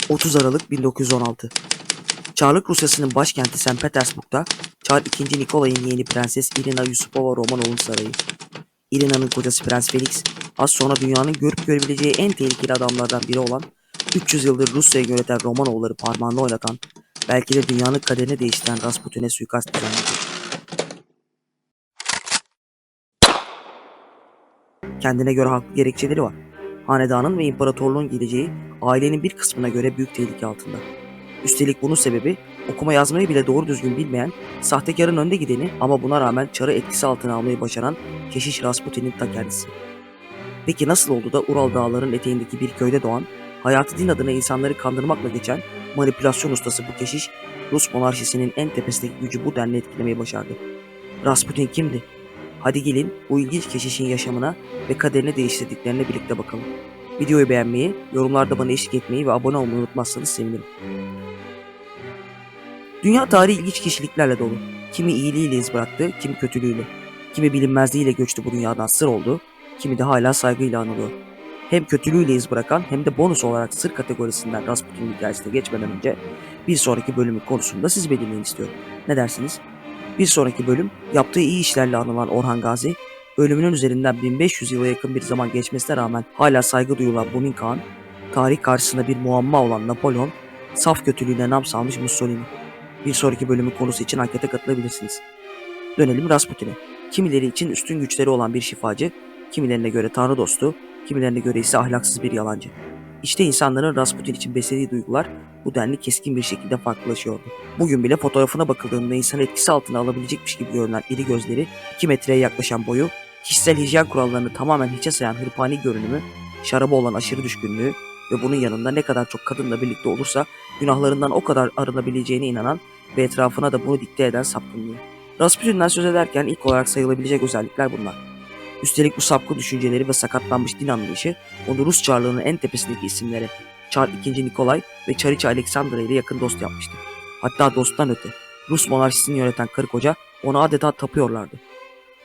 30 Aralık 1916. Çarlık Rusyası'nın başkenti St. Petersburg'da Çar II. Nikolay'ın yeğeni Prenses Irina Yusupova Romanov'un sarayı. Irina'nın kocası Prens Felix, az sonra dünyanın görüp görebileceği en tehlikeli adamlardan biri olan, 300 yıldır Rusya'yı yöneten Romanovları parmağında oynatan, belki de dünyanın kaderini değiştiren Rasputin'e suikast düzenledi. Kendine göre haklı gerekçeleri var. Hanedanın ve imparatorluğun geleceği ailenin bir kısmına göre büyük tehlike altında. Üstelik bunun sebebi okuma yazmayı bile doğru düzgün bilmeyen, sahtekarın önde gideni ama buna rağmen Çar'ı etkisi altına almayı başaran keşiş Rasputin'in ta kendisi. Peki nasıl oldu da Ural Dağları'nın eteğindeki bir köyde doğan, hayatı din adına insanları kandırmakla geçen manipülasyon ustası bu keşiş, Rus monarşisinin en tepesindeki gücü bu denli etkilemeyi başardı? Rasputin kimdi? Hadi gelin bu ilginç keşişin yaşamına ve kaderini değiştirdiklerine birlikte bakalım. Videoyu beğenmeyi, yorumlarda bana eşlik etmeyi ve abone olmayı unutmazsanız sevinirim. Dünya tarihi ilginç kişiliklerle dolu. Kimi iyiliğiyle iz bıraktı, kimi kötülüğüyle. Kimi bilinmezliğiyle göçtü bu dünyadan sır oldu, kimi de hala saygıyla anılıyor. Hem kötülüğüyle iz bırakan hem de bonus olarak sır kategorisinden Rasputin'in hikayesine geçmeden önce bir sonraki bölümün konusunda siz belirleyin istiyorum. Ne dersiniz? Bir sonraki bölüm yaptığı iyi işlerle anılan Orhan Gazi, ölümünün üzerinden 1500 yıla yakın bir zaman geçmesine rağmen hala saygı duyulan Bumin Kağan, tarih karşısında bir muamma olan Napolyon, saf kötülüğüne nam salmış Mussolini. Bir sonraki bölümün konusu için ankete katılabilirsiniz. Dönelim Rasputin'e. Kimileri için üstün güçleri olan bir şifacı, kimilerine göre tanrı dostu, kimilerine göre ise ahlaksız bir yalancı. İşte insanların Rasputin için beslediği duygular bu denli keskin bir şekilde farklılaşıyordu. Bugün bile fotoğrafına bakıldığında insanı etkisi altına alabilecekmiş gibi görünen iri gözleri, 2 metreye yaklaşan boyu, kişisel hijyen kurallarını tamamen hiçe sayan hırpani görünümü, şaraba olan aşırı düşkünlüğü ve bunun yanında ne kadar çok kadınla birlikte olursa günahlarından o kadar arınabileceğine inanan ve etrafına da bunu dikte eden sapkınlığı. Rasputin'den söz ederken ilk olarak sayılabilecek özellikler bunlar. Üstelik bu sapkın düşünceleri ve sakatlanmış din anlayışı onu Rus Çarlığı'nın en tepesindeki isimlere Çar II. Nikolay ve Çariçe Aleksandra ile yakın dost yapmıştı. Hatta dosttan öte Rus monarşisini yöneten karı koca ona adeta tapıyorlardı.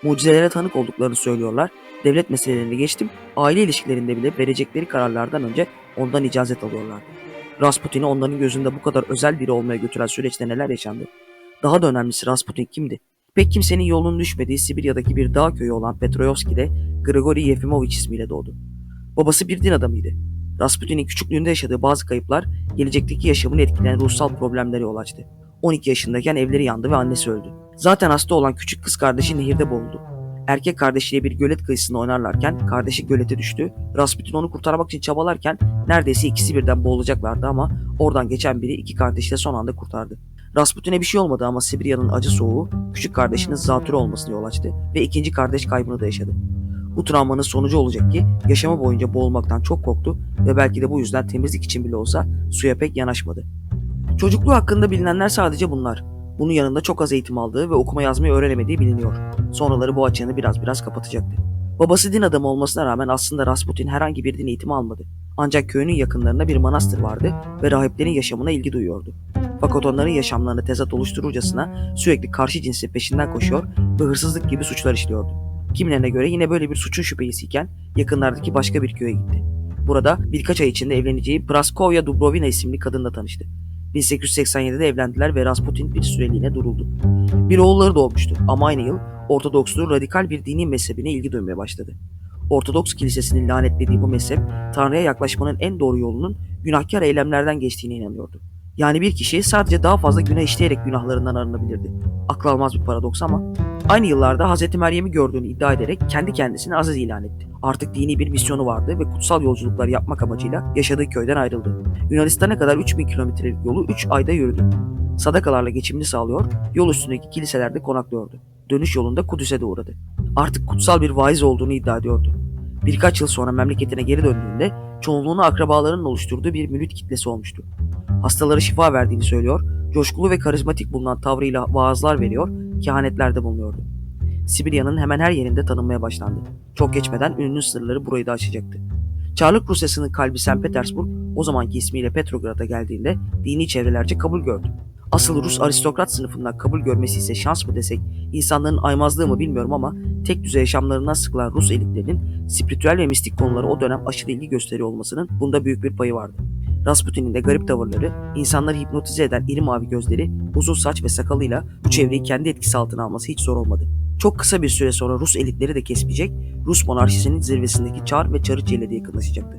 Mucizelere tanık olduklarını söylüyorlar, devlet meselelerine geçtim, aile ilişkilerinde bile verecekleri kararlardan önce ondan icazet alıyorlardı. Rasputin'i onların gözünde bu kadar özel biri olmaya götüren süreçte neler yaşandı? Daha da önemlisi Rasputin kimdi? Pek kimsenin yolunun düşmediği Sibirya'daki bir dağ köyü olan Petroyevski'de Grigori Yefimoviç ismiyle doğdu. Babası bir din adamıydı. Rasputin'in küçüklüğünde yaşadığı bazı kayıplar gelecekteki yaşamını etkileyen ruhsal problemlere yol açtı. 12 yaşındayken evleri yandı ve annesi öldü. Zaten hasta olan küçük kız kardeşi nehirde boğuldu. Erkek kardeşiyle bir gölet kıyısında oynarlarken kardeşi gölete düştü. Rasputin onu kurtarmak için çabalarken neredeyse ikisi birden boğulacaklardı ama oradan geçen biri iki kardeşi de son anda kurtardı. Rasputin'e bir şey olmadı ama Sibirya'nın acı soğuğu küçük kardeşinin zatürre olmasına yol açtı ve ikinci kardeş kaybını da yaşadı. Bu travmanın sonucu olacak ki yaşamı boyunca boğulmaktan çok korktu ve belki de bu yüzden temizlik için bile olsa suya pek yanaşmadı. Çocukluğu hakkında bilinenler sadece bunlar. Bunun yanında çok az eğitim aldığı ve okuma yazmayı öğrenemediği biliniyor. Sonraları bu açığını biraz kapatacaktı. Babası din adamı olmasına rağmen aslında Rasputin herhangi bir din eğitimi almadı. Ancak köyünün yakınlarında bir manastır vardı ve rahiplerin yaşamına ilgi duyuyordu. Fakat onların yaşamlarını tezat oluştururcasına sürekli karşı cinsin peşinden koşuyor ve hırsızlık gibi suçlar işliyordu. Kimilerine göre yine böyle bir suçun şüphelisiyken yakınlardaki başka bir köye gitti. Burada birkaç ay içinde evleneceği Praskovya Dubrovina isimli kadınla tanıştı. 1887'de evlendiler ve Rasputin bir süreliğine duruldu. Bir oğulları doğmuştu ama aynı yıl Ortodoksluğun radikal bir dini mezhebine ilgi duymaya başladı. Ortodoks kilisesinin lanetlediği bu mezhep, Tanrı'ya yaklaşmanın en doğru yolunun günahkar eylemlerden geçtiğine inanıyordu. Yani bir kişi sadece daha fazla günah işleyerek günahlarından arınabilirdi. Akıl almaz bir paradoks ama aynı yıllarda Hz. Meryem'i gördüğünü iddia ederek kendi kendisine aziz ilan etti. Artık dini bir misyonu vardı ve kutsal yolculuklar yapmak amacıyla yaşadığı köyden ayrıldı. Yunanistan'a kadar 3000 kilometrelik yolu 3 ayda yürüdü. Sadakalarla geçimini sağlıyor, yol üstündeki kiliselerde konaklıyordu. Dönüş yolunda Kudüs'e de uğradı. Artık kutsal bir vaiz olduğunu iddia ediyordu. Birkaç yıl sonra memleketine geri döndüğünde çoğunluğunu akrabalarının oluşturduğu bir mürit kitlesi olmuştu. Hastalara şifa verdiğini söylüyor, coşkulu ve karizmatik bulunan tavrıyla vaazlar veriyor, kehanetlerde bulunuyordu. Sibirya'nın hemen her yerinde tanınmaya başlandı. Çok geçmeden ünlü sırları burayı da aşacaktı. Çarlık Rusyası'nın kalbi St. Petersburg, o zamanki ismiyle Petrograd'a geldiğinde dini çevrelerce kabul gördü. Asıl Rus aristokrat sınıfından kabul görmesi ise şans mı desek, insanların aymazlığı mı bilmiyorum ama tek düze yaşamlarından sıkılan Rus elitlerinin spiritüel ve mistik konulara o dönem aşırı ilgi gösteriyor olmasının bunda büyük bir payı vardı. Rasputin'in de garip tavırları, insanları hipnotize eden iri mavi gözleri, uzun saç ve sakalıyla bu çevreyi kendi etkisi altına alması hiç zor olmadı. Çok kısa bir süre sonra Rus elitleri de kesmeyecek, Rus monarşisinin zirvesindeki Çar ve Çarıçeli de yakınlaşacaktı.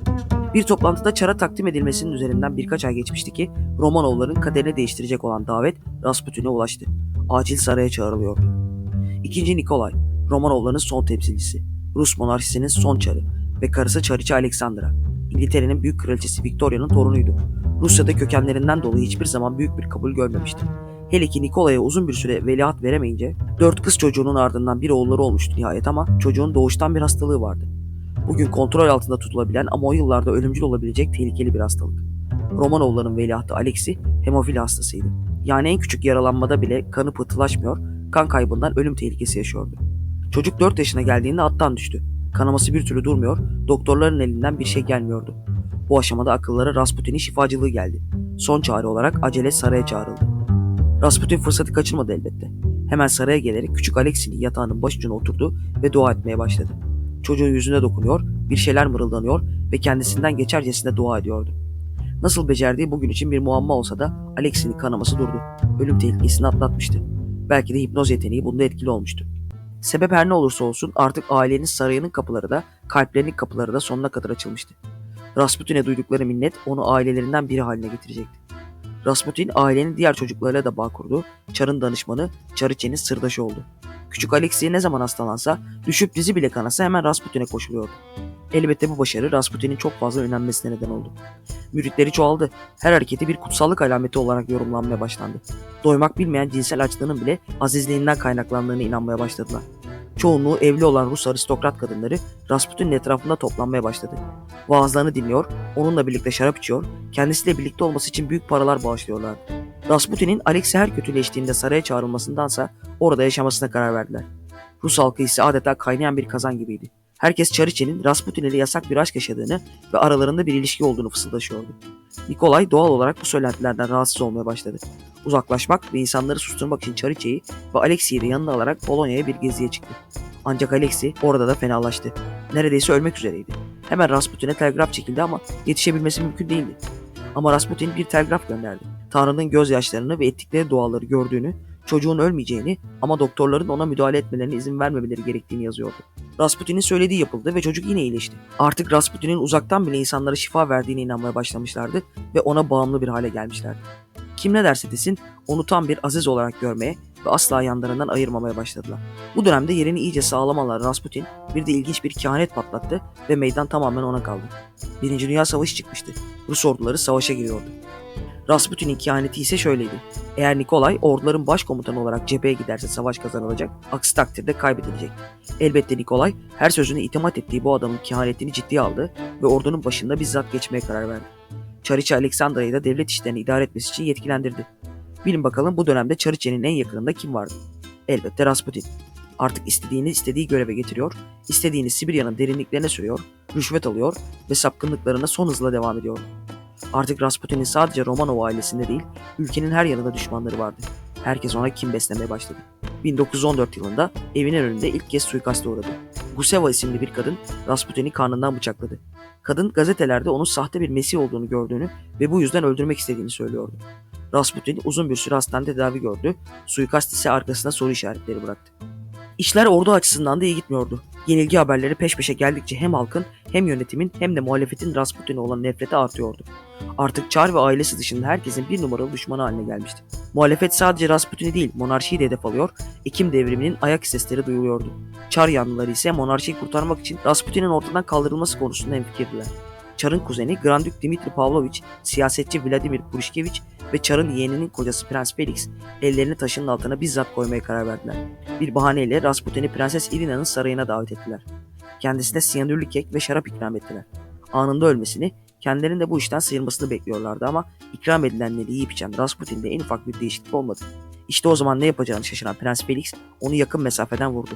Bir toplantıda Çar'a takdim edilmesinin üzerinden birkaç ay geçmişti ki Romanovların kaderini değiştirecek olan davet Rasputin'e ulaştı. Acil saraya çağrılıyordu. İkinci Nikolay, Romanovların son temsilcisi, Rus monarşisinin son çarı ve karısı Çariçe Aleksandra, İngiltere'nin büyük kraliçesi Victoria'nın torunuydu. Rusya'da kökenlerinden dolayı hiçbir zaman büyük bir kabul görmemişti. Hele ki Nikolay'a uzun bir süre veliaht veremeyince 4 kız çocuğunun ardından bir oğulları olmuştu nihayet ama çocuğun doğuştan bir hastalığı vardı. Bugün kontrol altında tutulabilen ama o yıllarda ölümcül olabilecek tehlikeli bir hastalık. Romanovların veliahtı Alexi hemofili hastasıydı. Yani en küçük yaralanmada bile kanı pıhtılaşmıyor, kan kaybından ölüm tehlikesi yaşıyordu. Çocuk 4 yaşına geldiğinde attan düştü. Kanaması bir türlü durmuyor, doktorların elinden bir şey gelmiyordu. Bu aşamada akıllara Rasputin'in şifacılığı geldi. Son çare olarak acele saraya çağrıldı. Rasputin fırsatı kaçırmadı elbette. Hemen saraya gelerek küçük Alexi'nin yatağının başucuna oturdu ve dua etmeye başladı. Çocuğun yüzüne dokunuyor, bir şeyler mırıldanıyor ve kendisinden geçercesine dua ediyordu. Nasıl becerdiği bugün için bir muamma olsa da Alexi'nin kanaması durdu. Ölüm tehlikesini atlatmıştı. Belki de hipnoz yeteneği bunda etkili olmuştu. Sebep her ne olursa olsun artık ailenin sarayının kapıları da, kalplerinin kapıları da sonuna kadar açılmıştı. Rasputin'e duydukları minnet onu ailelerinden biri haline getirecekti. Rasputin ailenin diğer çocuklarıyla da bağ kurdu, Çar'ın danışmanı, Çariçe'nin sırdaşı oldu. Küçük Alexei ne zaman hastalansa, düşüp dizi bile kanasa hemen Rasputin'e koşuluyordu. Elbette bu başarı Rasputin'in çok fazla önemlisine neden oldu. Müritleri çoğaldı. Her hareketi bir kutsallık alameti olarak yorumlanmaya başlandı. Doymak bilmeyen cinsel açlığının bile azizliğinden kaynaklandığını inanmaya başladılar. Çoğunluğu evli olan Rus aristokrat kadınları Rasputin'in etrafında toplanmaya başladı. Vaazlarını dinliyor, onunla birlikte şarap içiyor, kendisiyle birlikte olması için büyük paralar bağışlıyorlardı. Rasputin'in Alexei her kötüleştiğinde saraya çağrılmasındansa orada yaşamasına karar verdiler. Rus halkı ise adeta kaynayan bir kazan gibiydi. Herkes Çariçe'nin Rasputin ile yasak bir aşk yaşadığını ve aralarında bir ilişki olduğunu fısıldaşıyordu. Nikolay doğal olarak bu söylentilerden rahatsız olmaya başladı. Uzaklaşmak ve insanları susturmak için Çariçe'yi ve Alexei'yi de yanına alarak Polonya'ya bir geziye çıktı. Ancak Alexei orada da fenalaştı. Neredeyse ölmek üzereydi. Hemen Rasputin'e telgraf çekildi ama yetişebilmesi mümkün değildi. Ama Rasputin bir telgraf gönderdi. Tanrı'nın gözyaşlarını ve ettikleri duaları gördüğünü, çocuğun ölmeyeceğini ama doktorların ona müdahale etmelerine izin vermemeleri gerektiğini yazıyordu. Rasputin'in söylediği yapıldı ve çocuk yine iyileşti. Artık Rasputin'in uzaktan bile insanlara şifa verdiğine inanmaya başlamışlardı ve ona bağımlı bir hale gelmişlerdi. Kim ne derse desin onu tam bir aziz olarak görmeye ve asla yanlarından ayırmamaya başladılar. Bu dönemde yerini iyice sağlamalar Rasputin bir de ilginç bir kehanet patlattı ve meydan tamamen ona kaldı. Birinci Dünya Savaşı çıkmıştı. Rus orduları savaşa giriyordu. Rasputin'in kehaneti ise şöyleydi. Eğer Nikolay orduların başkomutanı olarak cepheye giderse savaş kazanılacak, aksi takdirde kaybedilecek. Elbette Nikolay her sözüne itimat ettiği bu adamın kehanetini ciddiye aldı ve ordunun başında bizzat geçmeye karar verdi. Çariçe Aleksandra'yı da devlet işlerini idare etmesi için yetkilendirdi. Bilin bakalım bu dönemde Çariçe'nin en yakınında kim vardı? Elbette Rasputin. Artık istediğini istediği göreve getiriyor, istediğini Sibirya'nın derinliklerine sürüyor, rüşvet alıyor ve sapkınlıklarına son hızla devam ediyor. Artık Rasputin'in sadece Romanov ailesinde değil, ülkenin her yanında düşmanları vardı. Herkes ona kin beslemeye başladı. 1914 yılında evinin önünde ilk kez suikaste uğradı. Guseva isimli bir kadın Rasputin'i karnından bıçakladı. Kadın gazetelerde onun sahte bir mesih olduğunu gördüğünü ve bu yüzden öldürmek istediğini söylüyordu. Rasputin uzun bir süre hastanede tedavi gördü, suikast ise arkasına soru işaretleri bıraktı. İşler ordu açısından da iyi gitmiyordu. Yenilgi haberleri peş peşe geldikçe hem halkın hem yönetimin hem de muhalefetin Rasputin'e olan nefreti artıyordu. Artık Çar ve ailesi dışında herkesin bir numaralı düşmanı haline gelmişti. Muhalefet sadece Rasputin'i değil monarşiyi de hedef alıyor, Ekim devriminin ayak sesleri duyuluyordu. Çar yanlıları ise monarşiyi kurtarmak için Rasputin'in ortadan kaldırılması konusunda hemfikirdiler. Çar'ın kuzeni Grand Dük Dimitri Pavlovich, siyasetçi Vladimir Purushkevich ve Çar'ın yeğeninin kocası Prens Felix ellerini taşın altına bizzat koymaya karar verdiler. Bir bahaneyle Rasputin'i Prenses Irina'nın sarayına davet ettiler. Kendisine siyanürlü kek ve şarap ikram ettiler. Anında ölmesini, kendilerinin de bu işten sıyrılmasını bekliyorlardı ama ikram edilenleri yiyip içen Rasputin'de en ufak bir değişiklik olmadı. İşte o zaman ne yapacağını şaşıran Prens Felix onu yakın mesafeden vurdu.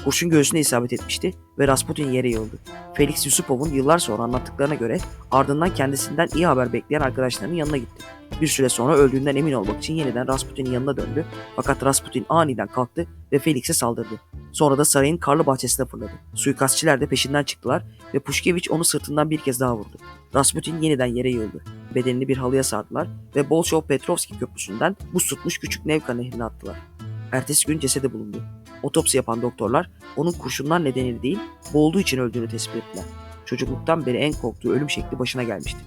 Kurşun göğsüne isabet etmişti ve Rasputin yere yığıldı. Felix Yusupov'un yıllar sonra anlattıklarına göre ardından kendisinden iyi haber bekleyen arkadaşlarının yanına gitti. Bir süre sonra öldüğünden emin olmak için yeniden Rasputin'in yanına döndü, fakat Rasputin aniden kalktı ve Felix'e saldırdı. Sonra da sarayın karlı bahçesine fırladı. Suikastçiler de peşinden çıktılar ve Pushkevich onu sırtından bir kez daha vurdu. Rasputin yeniden yere yığıldı. Bedenini bir halıya sardılar ve Bolshov-Petrovski köprüsünden buz tutmuş küçük Nevka nehrine attılar. Ertesi gün cesedi bulundu. Otopsi yapan doktorlar onun kurşunlar nedeniyle değil, boğulduğu için öldüğünü tespit ettiler. Çocukluktan beri en korktuğu ölüm şekli başına gelmişti.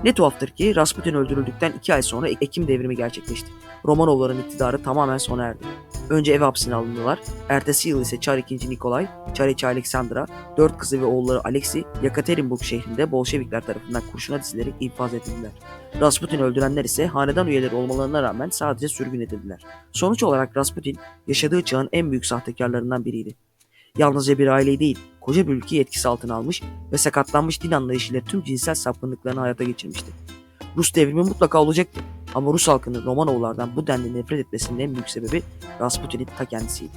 Ne tuhaftır ki Rasputin öldürüldükten 2 ay sonra Ekim devrimi gerçekleşti. Romanovların iktidarı tamamen sona erdi. Önce ev hapsine alındılar, ertesi yıl ise Çar II. Nikolay, Çariçe Aleksandra, 4 kızı ve oğulları Alexei, Yekaterinburg şehrinde Bolşevikler tarafından kurşuna dizilerek infaz edildiler. Rasputin'i öldürenler ise hanedan üyeleri olmalarına rağmen sadece sürgün edildiler. Sonuç olarak Rasputin, yaşadığı çağın en büyük sahtekarlarından biriydi. Yalnızca bir aileyi değil, koca bir ülkeyi etkisi altına almış ve sakatlanmış din anlayışıyla tüm cinsel sapkınlıklarını hayata geçirmişti. Rus devrimi mutlaka olacaktı ama Rus halkının Romanovlardan bu denli nefret etmesinin en büyük sebebi Rasputin'in ta kendisiydi.